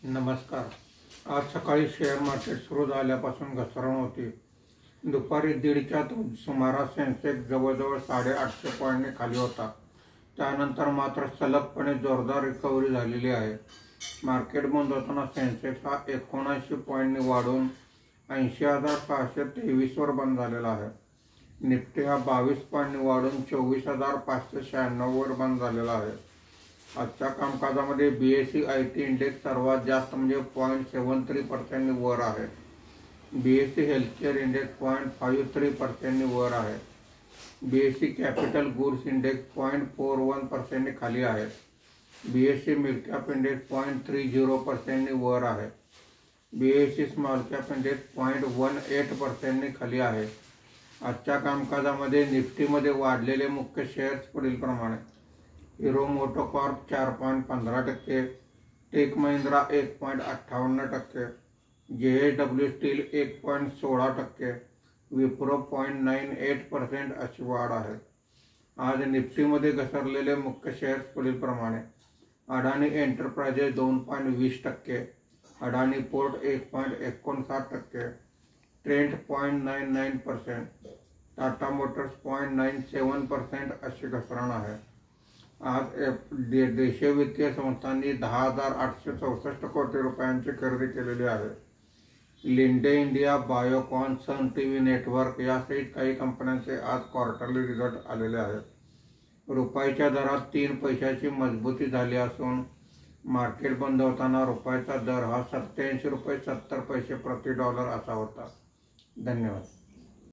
नमस्कार. आज सकाळी शेअर मार्केट सुरू झाल्यापासून घसरण होती. दुपारी 1:30च्या सुमारास सेन्सेक्स जवळजवळ 850 पॉईंटने खाली होता. त्यानंतर मात्र सलगपणे जोरदार रिकव्हरी झालेली आहे. मार्केट बंद होताना सेन्सेक्स हा 79 पॉईंटने वाढून 80,623 वर बंद झालेला आहे. निफ्टी हा 22 पॉईंटने वाढून 24,596 वर बंद झालेला आहे. आजच्या कामकाजामध्ये BSE IT इंडेक्स सर्वात जास्त म्हणजे 0.73% वर आहे. BSE हेल्थकेअर इंडेक्स 0.53% वर आहे. BSE कॅपिटल गुड्स इंडेक्स 0.41% खाली आहे. BSE मिड कॅप इंडेक्स 0.30% वर आहे. BSE स्मॉल कॅप इंडेक्स 0.18% खाली आहे. आजच्या कामकाजामध्ये निफ्टीमध्ये वाढलेले मुख्य शेअर्स पुढील प्रमाणे: Hero MotoCorp 4.15%, Tech Mahindra 1.58%, JSW steel 1.16%, Wipro 0.98% अशी वाढ आहे. आज निफ्टीमध्ये घसरलेले मुख्य शेअर्स पुढील प्रमाणे: अडाणी एंटरप्राइजेस 2.20%, अडाणी पोर्ट 1.59%, ट्रेंट 0.99%, टाटा मोटर्स 0.97% अशी घसरण आहे. आज देशीय वित्तीय संस्थांनी 10,864 कोटी रुपयांची खरेदी केलेली आहे. लिंडे इंडिया, बायोकॉन, सन टीव्ही नेटवर्क यासहित काही कंपन्यांचे आज क्वार्टरली रिझल्ट आलेले आहेत. रुपयाच्या दरात 3 पैशाची मजबूती झाली असून मार्केट बंद होताना रुपयाचा दर हा 87 रुपये 70 पैसे प्रति डॉलर असा होता. धन्यवाद.